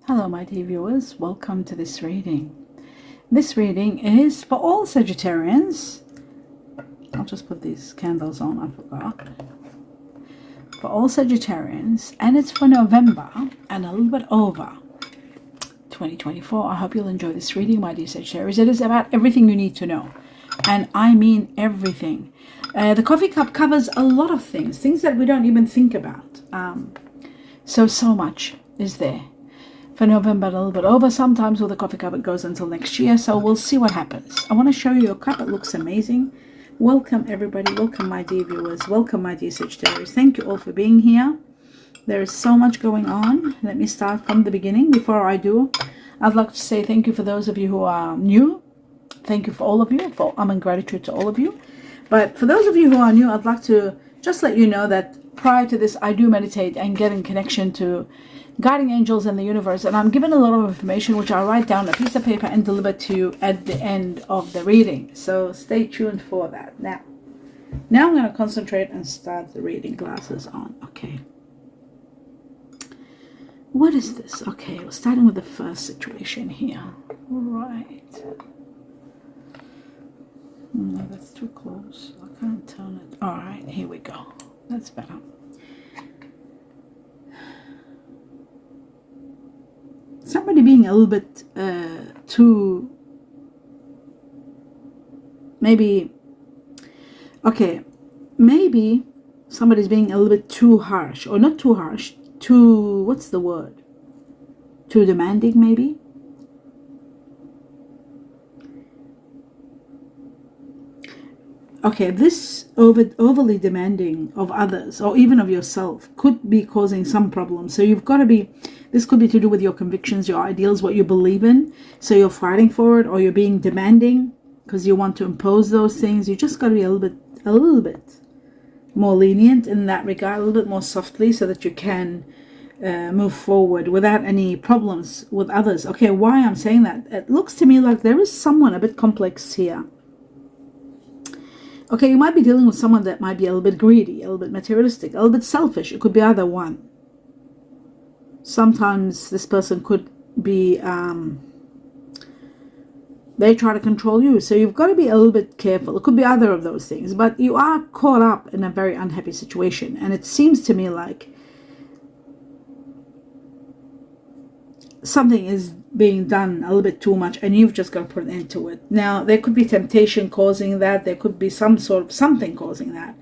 Hello my dear viewers, welcome to this reading. This reading is for all Sagittarians. I'll just put these candles on, I forgot. For all Sagittarians, and it's for November and a little bit over 2024. I hope you'll enjoy this reading, my dear Sagittarius. It is about everything you need to know, and I mean everything. The coffee cup covers a lot of things that we don't even think about. So much is there. For November, a little bit over. Sometimes with the coffee cup it goes until next year, so we'll see what happens. I want to show you a cup. It looks amazing. Welcome everybody, welcome my dear viewers, welcome my dear Sagittarius. Thank you all for being here. There is so much going on. Let me start from the beginning. Before I do, I'd like to say thank you for those of you who are new. Thank you for all of you. I'm in gratitude to all of you. But for those of you who are new, I'd like to just let you know that prior to this I do meditate and get in connection to guiding angels in the universe, and I'm given a lot of information which I'll write down on a piece of paper and deliver to you at the end of the reading, so stay tuned for that. Now I'm going to concentrate and start the reading. Glasses on. Okay, what is this? Okay, we're starting with the first situation here. Right. No, that's too close. I can't turn it. All right, here we go. That's better. Somebody being a little bit too, maybe somebody's being a little bit too harsh, or not too harsh, too, what's the word, too demanding maybe. Okay, this overly demanding of others or even of yourself could be causing some problems. So you've got to be, this could be to do with your convictions, your ideals, what you believe in. So you're fighting for it, or you're being demanding because you want to impose those things. You just got to be a little bit more lenient in that regard, a little bit more softly, so that you can move forward without any problems with others. Okay, why I'm saying that? It looks to me like there is someone a bit complex here. Okay, you might be dealing with someone that might be a little bit greedy, a little bit materialistic, a little bit selfish. It could be either one. Sometimes this person could be, they try to control you. So you've got to be a little bit careful. It could be either of those things. But you are caught up in a very unhappy situation. And it seems to me like something is being done a little bit too much, and you've just got to put an end to it. Now, there could be temptation causing that. There could be some sort of something causing that.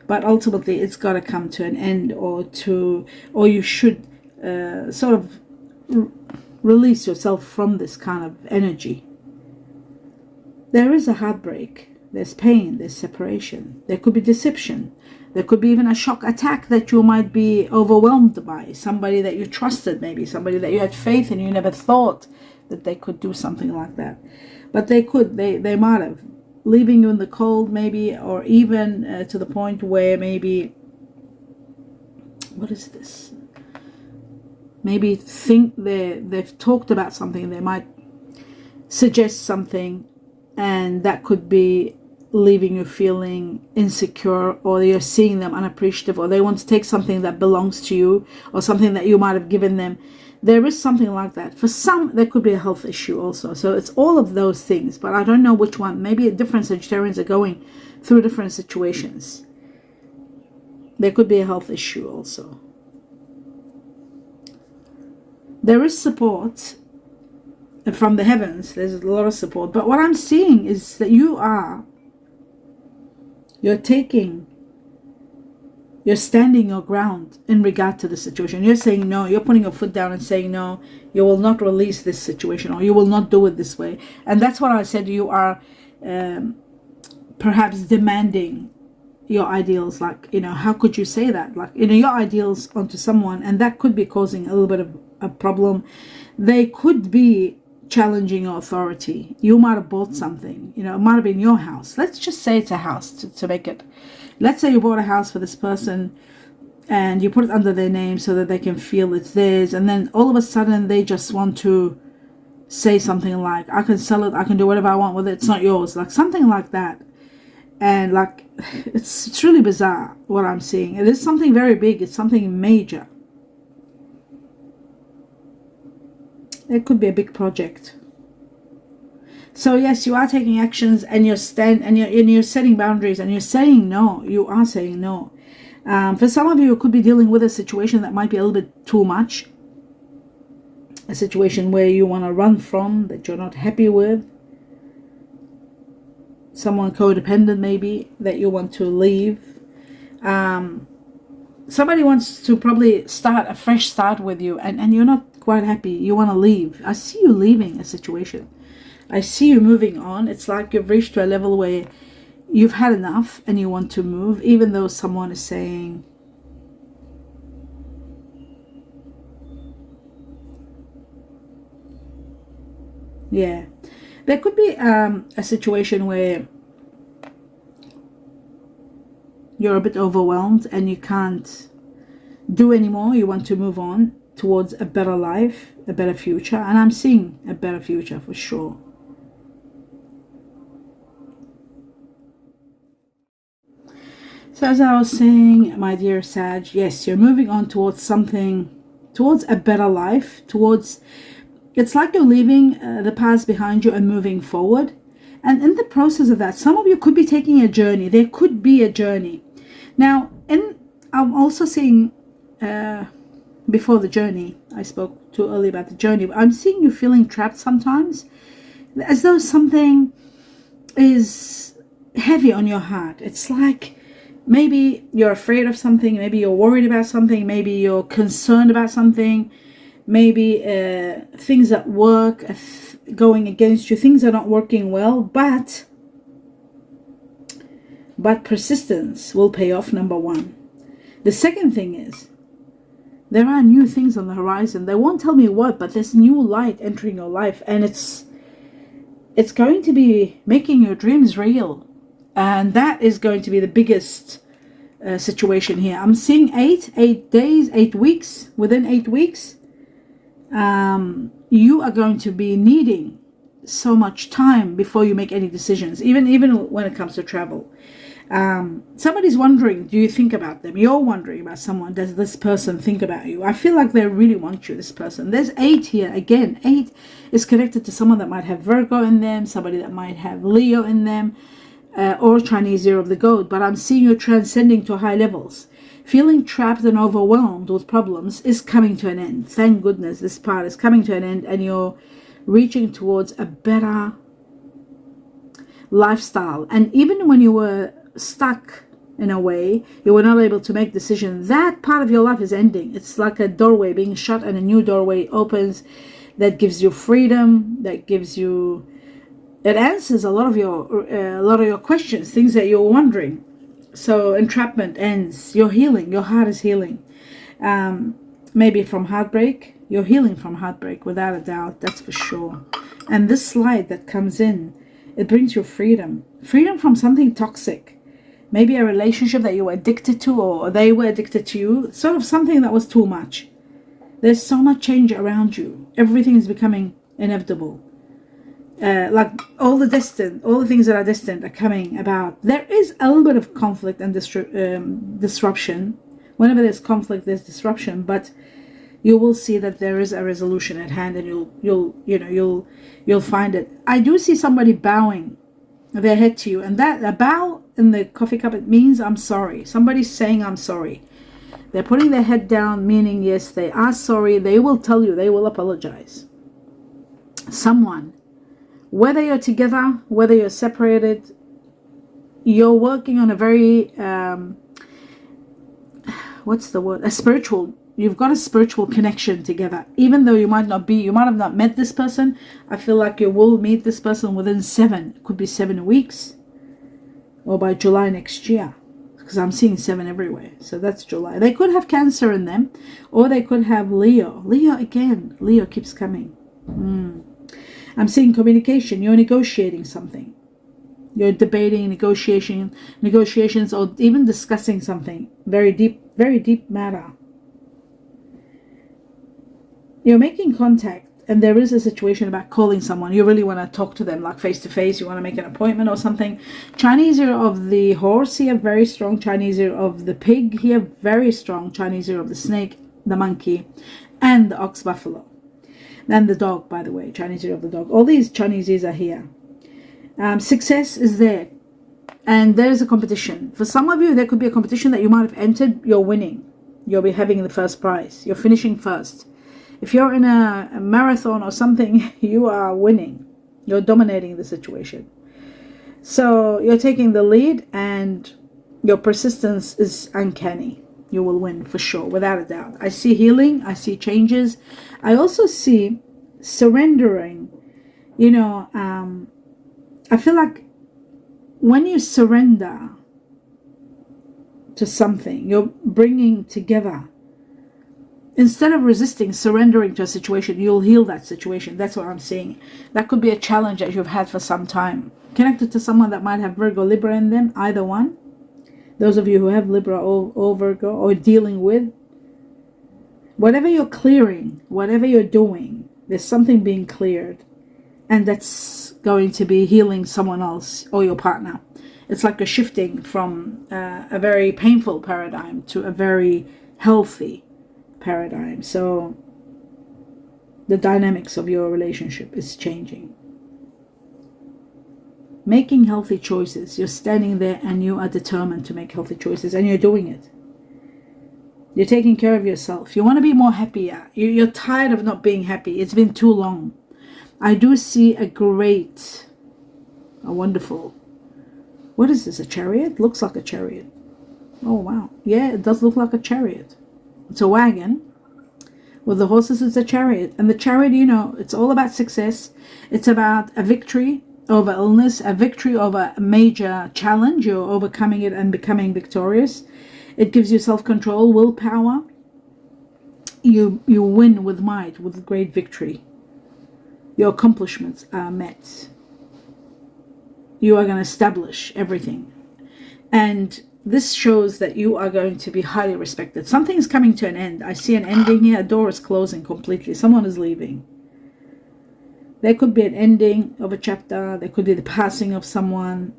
But ultimately, it's got to come to an end, or you should sort of release yourself from this kind of energy. There is a heartbreak. There's pain. There's separation. There could be deception. There could be even a shock attack that you might be overwhelmed by. Somebody that you trusted, maybe somebody that you had faith in. You never thought that they could do something like that. But they could. They might have. Leaving you in the cold, maybe, or even to the point where maybe, what is this? Maybe think they've talked about something. They might suggest something, and that could be leaving you feeling insecure, or you're seeing them unappreciative, or they want to take something that belongs to you, or something that you might have given them. There is something like that. For some, there could be a health issue also. So it's all of those things, but I don't know which one. Maybe different Sagittarians are going through different situations. There could be a health issue also. There is support from the heavens. There's a lot of support, but what I'm seeing is that you're standing your ground in regard to the situation. You're saying no. You're putting your foot down and saying no. You will not release this situation, or you will not do it this way. And that's what I said. You are perhaps demanding your ideals. Like, how could you say that? Like, your ideals onto someone, and that could be causing a little bit of a problem. They could be challenging your authority. You might have bought something, it might have been your house. Let's just say it's a house to make it. Let's say you bought a house for this person and you put it under their name so that they can feel it's theirs, and then all of a sudden they just want to say something like, I can sell it, I can do whatever I want with it, it's not yours, like something like that. And like, it's really bizarre what I'm seeing. It is something very big. It's something major. It could be a big project. So yes, you are taking actions, and you're setting boundaries, and you're saying no. You are saying no. For some of you, it could be dealing with a situation that might be a little bit too much. A situation where you want to run from, that you're not happy with. Someone codependent maybe that you want to leave. Somebody wants to probably start a fresh start with you, and you're not quite happy. You want to leave. I see you leaving a situation. I see you moving on. It's like you've reached to a level where you've had enough and you want to move, even though someone is saying, yeah. There could be a situation where you're a bit overwhelmed and you can't do anymore. You want to move on towards a better life, a better future. And I'm seeing a better future for sure. So as I was saying, my dear Sag, yes, you're moving on towards something, towards a better life, towards, it's like you're leaving the past behind you and moving forward. And in the process of that, some of you could be taking a journey. There could be a journey. Now, I'm also seeing, before the journey, I spoke too early about the journey, but I'm seeing you feeling trapped sometimes, as though something is heavy on your heart. It's like, maybe you're afraid of something, maybe you're worried about something, maybe you're concerned about something, maybe things at work are going against you, things are not working well, but persistence will pay off, number one. The second thing is, there are new things on the horizon. They won't tell me what, but there's new light entering your life, and it's going to be making your dreams real. And that is going to be the biggest situation here. I'm seeing 8 days, 8 weeks. Within 8 weeks, you are going to be needing so much time before you make any decisions, even when it comes to travel. Somebody's wondering, do you think about them? You're wondering about someone. Does this person think about you? I feel like they really want you, this person. There's 8 here. Again, 8 is connected to someone that might have Virgo in them, somebody that might have Leo in them, or Chinese year of the goat. But I'm seeing you transcending to high levels. Feeling trapped and overwhelmed with problems is coming to an end. Thank goodness this part is coming to an end, and you're reaching towards a better lifestyle. And even when you were stuck in a way, you were not able to make decisions, that part of your life is ending. It's like a doorway being shut and a new doorway opens that gives you freedom, that gives you, it answers a lot of your questions, things that you're wondering. So entrapment ends. You're healing. Your heart is healing. Maybe from heartbreak. You're healing from heartbreak, without a doubt. That's for sure. And this light that comes in, it brings you freedom. Freedom from something toxic. Maybe a relationship that you were addicted to, or they were addicted to you. Sort of something that was too much. There's so much change around you. Everything is becoming inevitable. Like all the things that are destined are coming about. There is a little bit of conflict and disruption. Whenever there's conflict, there's disruption, but you will see that there is a resolution at hand, and you'll find it. I do see somebody bowing their head to you, and that a bow in the coffee cup, it means I'm sorry. Somebody's saying I'm sorry. They're putting their head down, meaning yes, they are sorry. They will tell you, they will apologize. Someone, whether you're together, whether you're separated, you're working on a very, what's the word? You've got a spiritual connection together. Even though you might have not met this person, I feel like you will meet this person within 7. It could be 7 weeks, or by July next year, because I'm seeing 7 everywhere. So that's July. They could have Cancer in them, or they could have Leo. Leo again. Leo keeps coming. I'm seeing communication. You're negotiating something. You're debating, negotiations, or even discussing something. Very deep matter. You're making contact, and there is a situation about calling someone. You really want to talk to them, like face to face. You want to make an appointment or something. Chinese year of the horse here, very strong. Chinese year of the pig here, very strong. Chinese year of the snake, the monkey, and the ox buffalo. And the dog, by the way, Chinese of the dog. All these Chineses are here. Success is there. And there's a competition. For some of you, there could be a competition that you might have entered. You're winning. You'll be having the first prize. You're finishing first. If you're in a marathon or something, you are winning. You're dominating the situation. So you're taking the lead, and your persistence is uncanny. You will win for sure, without a doubt. I see healing. I see changes. I also see surrendering. You know, I feel like when you surrender to something, you're bringing together. Instead of resisting, surrendering to a situation, you'll heal that situation. That's what I'm seeing. That could be a challenge that you've had for some time. Connected to someone that might have Virgo, Libra in them, either one. Those of you who have Libra or Virgo, or dealing with. Whatever you're clearing, whatever you're doing, there's something being cleared. And that's going to be healing someone else or your partner. It's like a shifting from a very painful paradigm to a very healthy paradigm. So the dynamics of your relationship is changing. Making healthy choices. You're standing there and you are determined to make healthy choices, and you're doing it. You're taking care of yourself. You want to be more happier. You're tired of not being happy. It's been too long. I do see a wonderful, what is this, a chariot? Looks like a chariot. Oh wow, yeah, it does look like a chariot. It's a wagon. With the horses, it's a chariot. And the chariot, you know, it's all about success. It's about a victory over illness, a victory over a major challenge. You're overcoming it and becoming victorious. It gives you self-control, willpower. You win with might, with great victory. Your accomplishments are met. You are going to establish everything. And this shows that you are going to be highly respected. Something is coming to an end. I see an ending here. A door is closing completely. Someone is leaving. There could be an ending of a chapter. There could be the passing of someone.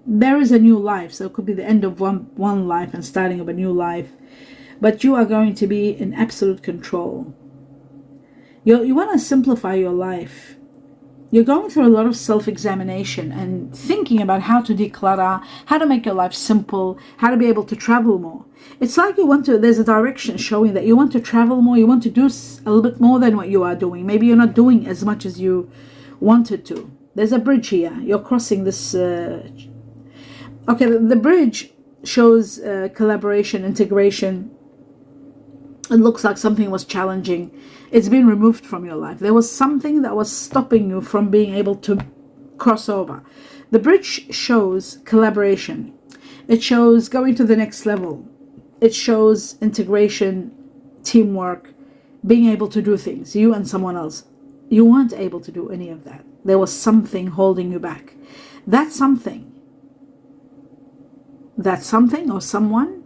There is a new life. So it could be the end of one life and starting of a new life. But you are going to be in absolute control. You want to simplify your life. You're going through a lot of self-examination and thinking about how to declutter, how to make your life simple, how to be able to travel more. It's like there's a direction showing that you want to travel more, you want to do a little bit more than what you are doing. Maybe you're not doing as much as you wanted to. There's a bridge here. You're crossing this. Okay, the bridge shows collaboration, integration. It looks like something was challenging. It's been removed from your life. There was something that was stopping you from being able to cross over. The bridge shows collaboration. It shows going to the next level. It shows integration, teamwork, being able to do things, you and someone else. You weren't able to do any of that. There was something holding you back. That something or someone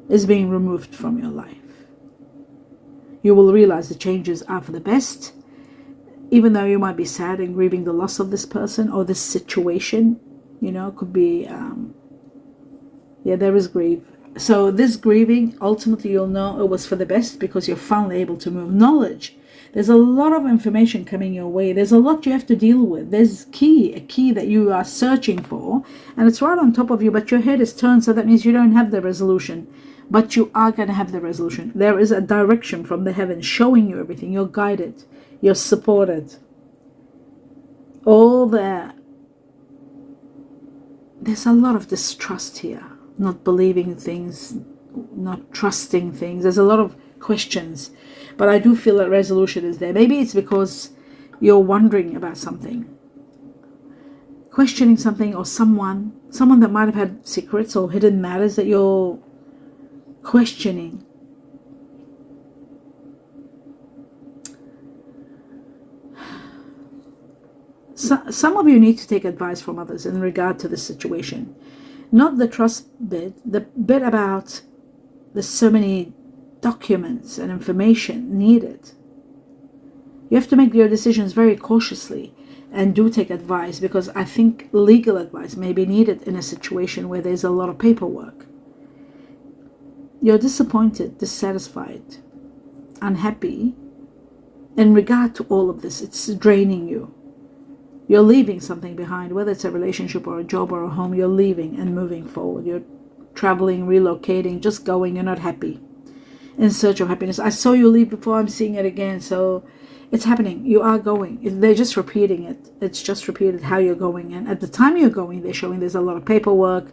is being removed from your life. You will realize the changes are for the best, even though you might be sad and grieving the loss of this person or this situation. You know, it could be, there is grief. So this grieving, ultimately you'll know it was for the best because you're finally able to move. Knowledge. There's a lot of information coming your way. There's a lot you have to deal with. There's a key that you are searching for, and it's right on top of you, but your head is turned, so that means you don't have the resolution. But you are going to have the resolution. There is a direction from the heavens showing you everything. You're guided. You're supported. There's a lot of distrust here. Not believing things, not trusting things. There's a lot of questions. But I do feel that resolution is there. Maybe it's because you're wondering about something. Questioning something or someone that might have had secrets or hidden matters that you're questioning. Some of you need to take advice from others in regard to this situation. Not the trust bit, the bit about there's so many documents and information needed. You have to make your decisions very cautiously and do take advice, because I think legal advice may be needed in a situation where there's a lot of paperwork. You're disappointed, dissatisfied, unhappy, in regard to all of this, it's draining you. You're leaving something behind, whether it's a relationship or a job or a home. You're leaving and moving forward. You're traveling, relocating, just going. You're not happy, in search of happiness. I saw you leave before. I'm seeing it again. So it's happening. You are going. They're just repeating it. It's just repeated how you're going. And at the time you're going, they're showing there's a lot of paperwork.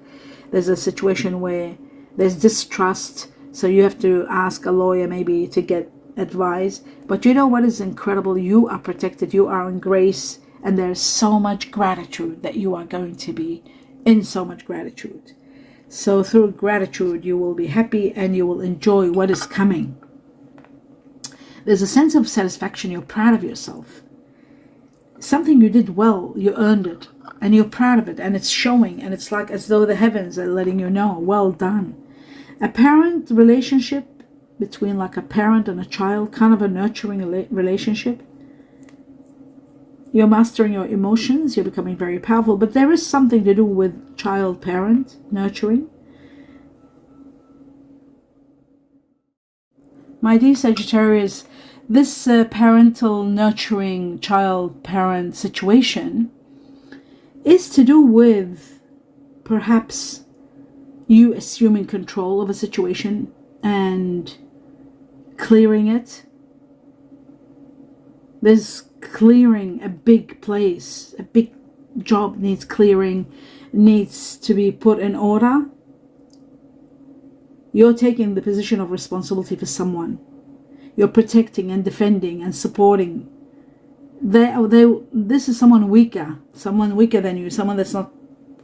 There's a situation where there's distrust. So you have to ask a lawyer maybe to get advice. But you know what is incredible? You are protected. You are in grace. And there's so much gratitude that you are going to be in so much gratitude. So through gratitude, you will be happy and you will enjoy what is coming. There's a sense of satisfaction. You're proud of yourself. Something you did well, you earned it. And you're proud of it. And it's showing. And it's like as though the heavens are letting you know, well done. A parent relationship between like a parent and a child, kind of a nurturing relationship. You're mastering your emotions. You're becoming very powerful. But there is something to do with child-parent nurturing. My dear Sagittarius, this parental nurturing child-parent situation is to do with perhaps you assuming control of a situation and clearing it. There's clearing a big place, a big job needs clearing, needs to be put in order. You're taking the position of responsibility for someone. You're protecting and defending and supporting. This is someone weaker than you, someone that's not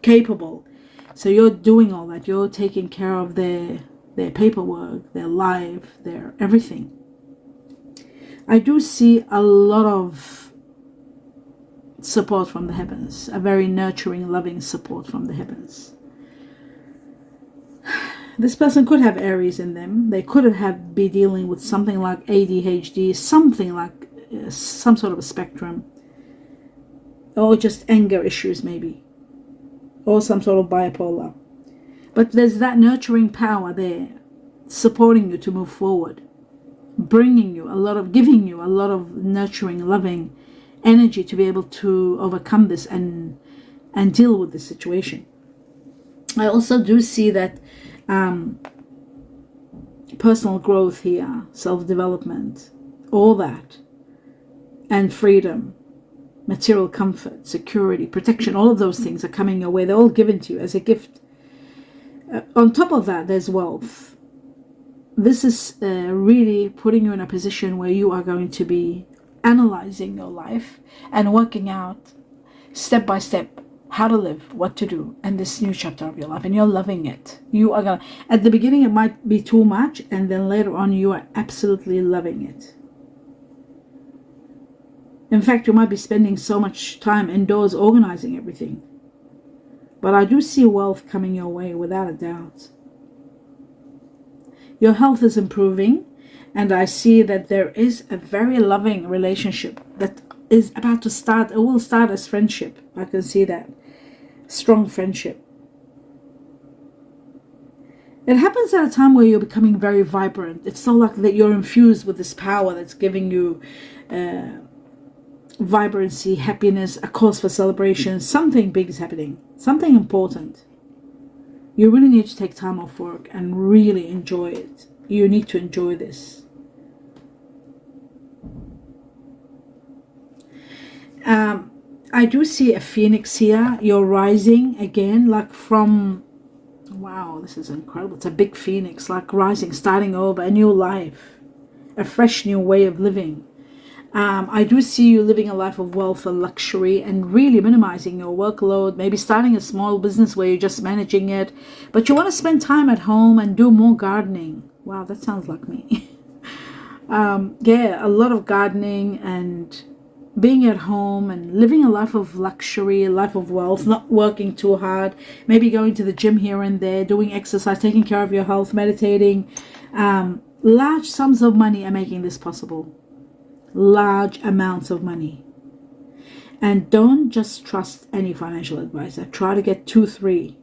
capable. So you're doing all that. You're taking care of their paperwork, their life, their everything. I do see a lot of support from the heavens, a very nurturing, loving support from the heavens. This person could have Aries in them. They could be dealing with something like ADHD, something like some sort of a spectrum, or just anger issues maybe, or some sort of bipolar. But there's that nurturing power there, supporting you to move forward, bringing you giving you a lot of nurturing, loving energy to be able to overcome this and deal with the situation. I also do see that personal growth here, self-development, all that, and freedom, material comfort, security, protection, all of those things are coming your way. They're all given to you as a gift. On top of that, there's wealth. This is really putting you in a position where you are going to be analyzing your life and working out step by step how to live, what to do, and this new chapter of your life. And you're loving it. You are gonna, at the beginning it might be too much, and then later on you are absolutely loving it. In fact, you might be spending so much time indoors organizing everything. But I do see wealth coming your way without a doubt. Your health is improving, and I see that there is a very loving relationship that is about to start. It will start as friendship. I can see that. Strong friendship. It happens at a time where you're becoming very vibrant. It's so like that you're infused with this power that's giving you vibrancy, happiness, a cause for celebration. Something big is happening. Something important. You really need to take time off work and really enjoy it. You need to enjoy this. I do see a phoenix here. You're rising again, like from, wow, this is incredible. It's a big phoenix, like rising, starting over, a new life, a fresh new way of living. I do see you living a life of wealth and luxury and really minimizing your workload, maybe starting a small business where you're just managing it, but you want to spend time at home and do more gardening. Wow, that sounds like me. Yeah, a lot of gardening and being at home and living a life of luxury, a life of wealth, not working too hard, maybe going to the gym here and there, doing exercise, taking care of your health, meditating. Large sums of money are making this possible. Large amounts of money. And don't just trust any financial advisor. Try to get 2, 3,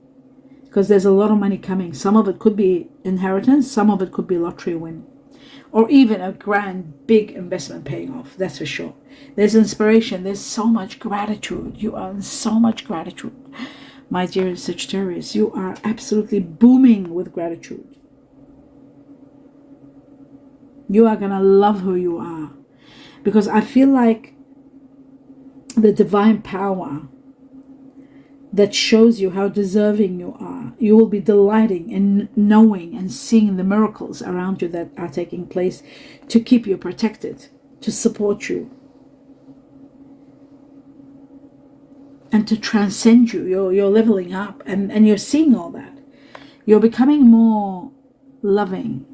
because there's a lot of money coming. Some of it could be inheritance, some of it could be lottery win. or even a grand, big investment paying off. That's for sure. There's inspiration. There's so much gratitude. You are in so much gratitude. My dear Sagittarius, you are absolutely booming with gratitude. You are going to love who you are. Because I feel like the divine power that shows you how deserving you are, you will be delighting in knowing and seeing the miracles around you that are taking place to keep you protected, to support you, and to transcend you. You're leveling up, and you're seeing all that. You're becoming more loving.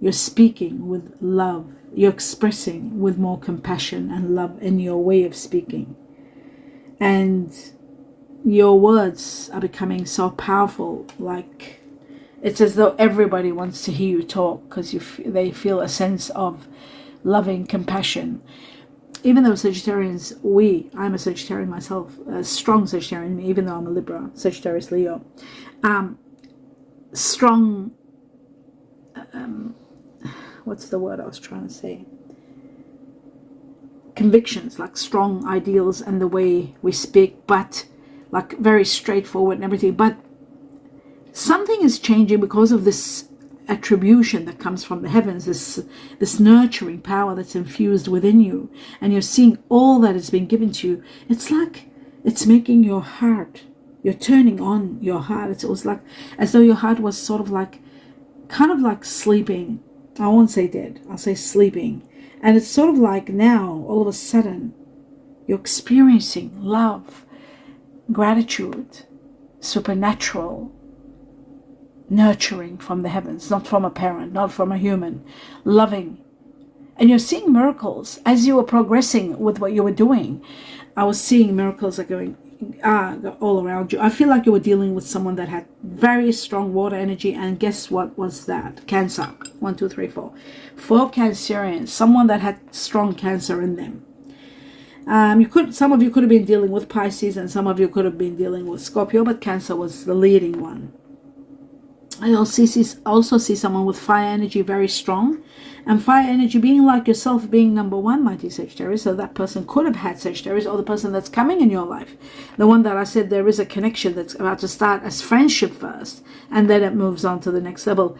You're speaking with love. You're expressing with more compassion and love in your way of speaking. And your words are becoming so powerful, like it's as though everybody wants to hear you talk, because they feel a sense of loving compassion. Even though Sagittarians, I'm a Sagittarian myself, a strong Sagittarian, even though I'm a Libra, Sagittarius Leo, strong, what's the word I was trying to say? Convictions, like strong ideals and the way we speak, but like very straightforward and everything. But something is changing because of this attribution that comes from the heavens, this nurturing power that's infused within you, and you're seeing all that has been given to you. It's like it's making your heart, you're turning on your heart. It's almost like as though your heart was sort of like, kind of like sleeping. I won't say dead, I'll say sleeping. And it's sort of like now, all of a sudden, you're experiencing love, gratitude, supernatural nurturing from the heavens, not from a parent, not from a human, loving. And you're seeing miracles as you were progressing with what you were doing. I was seeing miracles that going all around you. I feel like you were dealing with someone that had very strong water energy, and guess what was that? Cancer. 1, 2, 3, 4. 4 Cancerians, someone that had strong Cancer in them. Some of you could have been dealing with Pisces, and some of you could have been dealing with Scorpio, but Cancer was the leading one. I also see someone with fire energy very strong, and fire energy being like yourself, being number 1, my dear Sagittarius. So that person could have had Sagittarius, or the person that's coming in your life, the one that I said there is a connection that's about to start as friendship first, and then it moves on to the next level,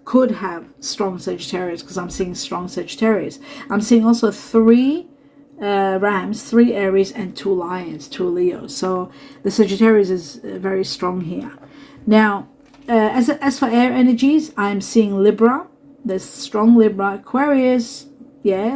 could have strong Sagittarius, because I'm seeing strong Sagittarius. I'm seeing also 3 Rams, 3 Aries, and 2 Lions, 2 Leos. So the Sagittarius is very strong here. Now, as for air energies, I'm seeing Libra. There's strong Libra, Aquarius,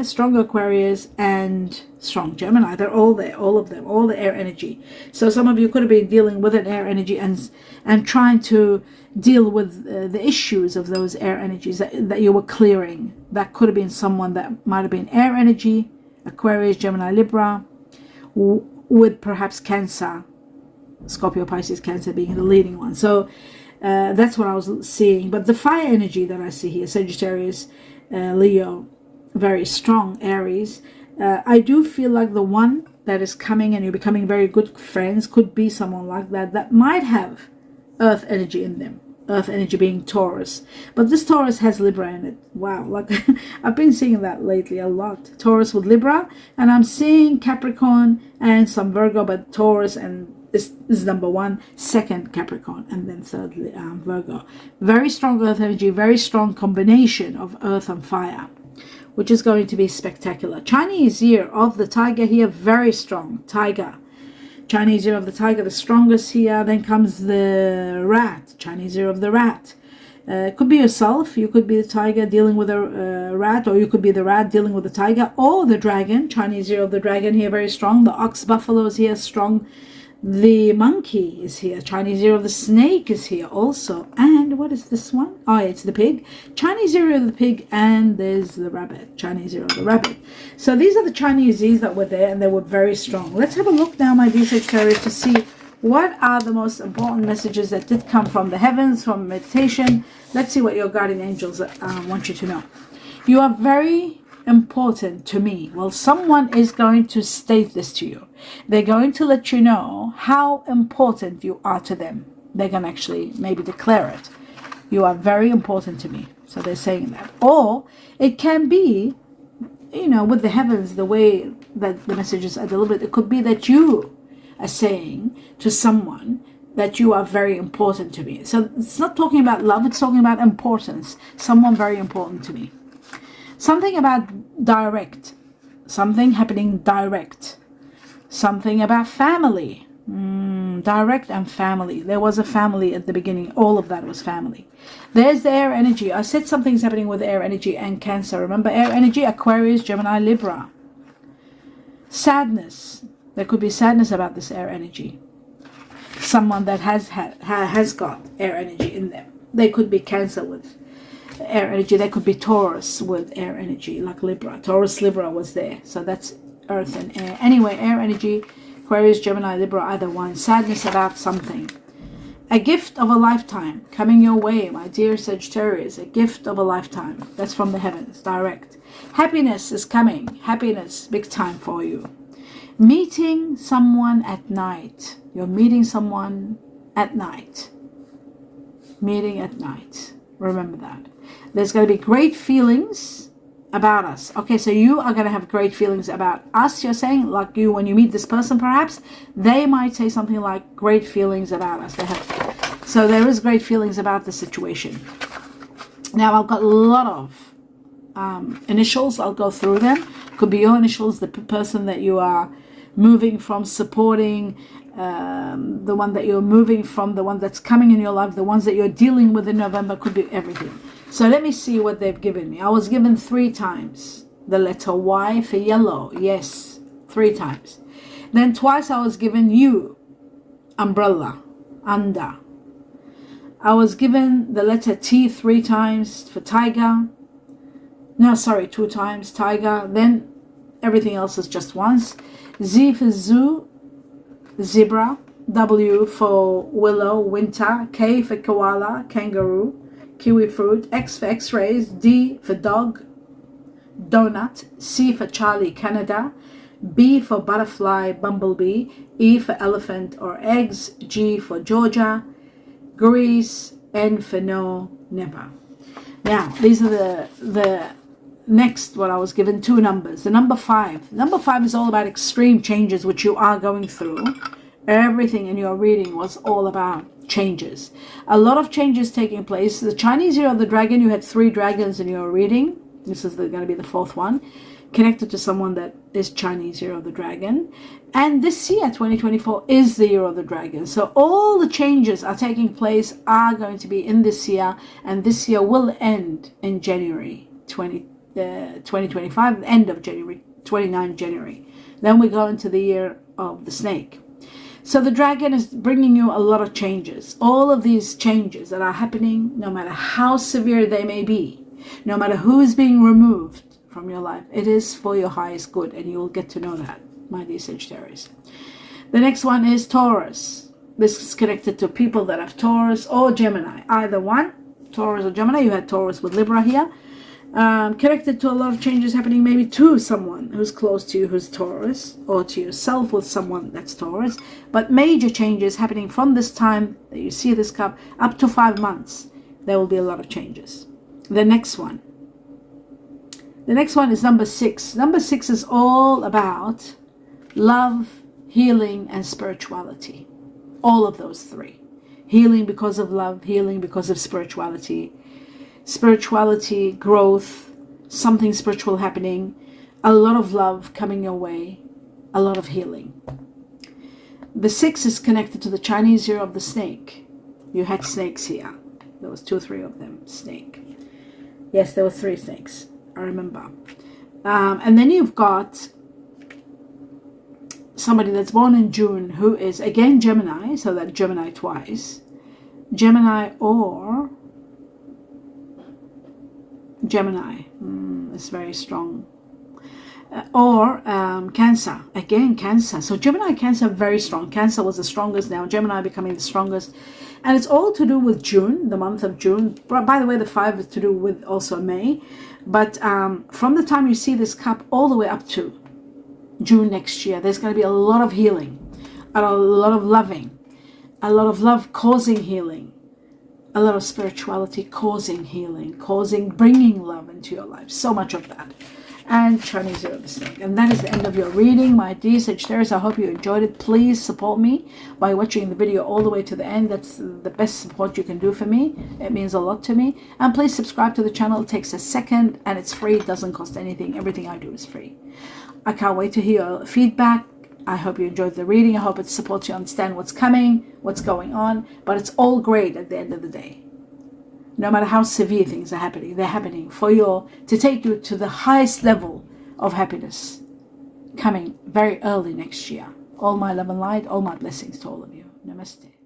strong Aquarius, and strong Gemini. They're all there, all of them, all the air energy. So some of you could have been dealing with an air energy and trying to deal with the issues of those air energies that you were clearing. That could have been someone that might have been air energy, Aquarius, Gemini, Libra, with perhaps Cancer, Scorpio, Pisces, Cancer being the leading one. So that's what I was seeing. But the fire energy that I see here, Sagittarius, Leo, very strong, Aries. I do feel like the one that is coming and you're becoming very good friends could be someone like that might have earth energy in them. Earth energy being Taurus. But this Taurus has Libra in it. Wow, like I've been seeing that lately a lot. Taurus with Libra, and I'm seeing Capricorn and some Virgo, but Taurus and this is number 1, second Capricorn, and then thirdly Virgo. Very strong earth energy, very strong combination of earth and fire, which is going to be spectacular. Chinese year of the tiger here, very strong. Tiger. Chinese year of the tiger, the strongest here. Then comes the rat. Chinese year of the rat. Could be yourself. You could be the tiger dealing with a rat, or you could be the rat dealing with the tiger, or the dragon. Chinese year of the dragon here, very strong. The ox buffalo is here, strong. The monkey is here. Chinese year of the snake is here also. And what is this one? Oh, it's the pig. Chinese year of the pig, and there's the rabbit. Chinese year of the rabbit. So these are the Chinese years that were there, and they were very strong. Let's have a look now, my dear Sagittarius, to see what are the most important messages that did come from the heavens, from meditation. Let's see what your guardian angels want you to know. You are very important to me. Well, someone is going to state this to you. They're going to let you know how important you are to them. They're going to actually maybe declare it. You are very important to me. So they're saying that. Or it can be, you know, with the heavens, the way that the messages are delivered, it could be that you are saying to someone that you are very important to me. So it's not talking about love, it's talking about importance. Someone very important to me. Something about direct. Something happening direct. Something about family. Direct and family. There was a family at the beginning. All of that was family. There's the air energy. I said something's happening with air energy and Cancer. Remember air energy, Aquarius, Gemini, Libra. Sadness. There could be sadness about this air energy. Someone that has got air energy in them. They could be Cancer with air energy. They could be Taurus with air energy, like Libra. Taurus, Libra was there. So that's earth and air. Anyway, air energy, Aquarius, Gemini, Libra, either one. Sadness about something. A gift of a lifetime coming your way, my dear Sagittarius. A gift of a lifetime. That's from the heavens, direct. Happiness is coming. Happiness, big time for you. Meeting someone at night. You're meeting someone at night. Meeting at night. Remember that. There's going to be great feelings about us. Okay, so you are going to have great feelings about us, you're saying, like you, when you meet this person, perhaps, they might say something like great feelings about us. So there is great feelings about the situation. Now, I've got a lot of initials. I'll go through them. Could be your initials, the person that you are moving from, supporting, the one that you're moving from, the one that's coming in your life, the ones that you're dealing with in November, could be everything. So let me see what they've given me. I was given 3 times the letter Y for yellow. Yes, 3 times. Then twice I was given U, umbrella, under. I was given the letter T 3 times for tiger. No, sorry, 2 times tiger. Then everything else is just once. Z for zoo, zebra. W for willow, winter. K for koala, kangaroo, kiwi fruit. X for x-rays. D for dog, donut. C for Charlie, Canada. B for butterfly, bumblebee. E for elephant or eggs. G for Georgia, Greece. N for no, never. Now, these are the next, what I was given 2 numbers. The number 5. Number 5 is all about extreme changes which you are going through. Everything in your reading was all about changes. A lot of changes taking place. The Chinese Year of the Dragon, you had 3 dragons in your reading. This is going to be the 4th one. Connected to someone that is Chinese Year of the Dragon. And this year, 2024, is the Year of the Dragon. So all the changes are taking place, are going to be in this year. And this year will end in January 2025, the end of January, 29 January. Then we go into the year of the snake. So the dragon is bringing you a lot of changes. All of these changes that are happening, no matter how severe they may be, no matter who is being removed from your life, it is for your highest good, and you will get to know that, my dear Sagittarius. The next one is Taurus. This is connected to people that have Taurus or Gemini, either one, Taurus or Gemini. You had Taurus with Libra here. Connected to a lot of changes happening, maybe to someone who's close to you who's Taurus, or to yourself with someone that's Taurus. But major changes happening from this time that you see this cup up to 5 months. There will be a lot of changes. The next one is number 6. Number 6 is all about love, healing, and spirituality. All of those 3. Healing because of love, healing because of spirituality. Spirituality, growth, something spiritual happening, a lot of love coming your way, a lot of healing. The 6 is connected to the Chinese Year of the Snake. You had snakes here. There was 2 or 3 of them. Snake. Yes, there were 3 snakes. I remember. And then you've got somebody that's born in June who is again Gemini, so that Gemini twice. Gemini or Gemini, it's very strong. Or Cancer, again Cancer. So Gemini, Cancer, very strong. Cancer was the strongest, now Gemini becoming the strongest. And it's all to do with June, the month of June. By the way, the 5 is to do with also May. But from the time you see this cup all the way up to June next year, there's going to be a lot of healing, a lot of loving, a lot of love causing healing, a lot of spirituality causing healing, bringing love into your life. So much of that. And Chinese zero mistake. And that is the end of your reading, my dear Sagittarius. I hope you enjoyed it. Please support me by watching the video all the way to the end. That's the best support you can do for me. It means a lot to me. And please subscribe to the channel. It takes a second and it's free. It doesn't cost anything. Everything I do is free. I can't wait to hear your feedback. I hope you enjoyed the reading. I hope it supports you understand what's coming, what's going on. But it's all great at the end of the day. No matter how severe things are happening, they're happening for you to take you to the highest level of happiness coming very early next year. All my love and light, all my blessings to all of you. Namaste.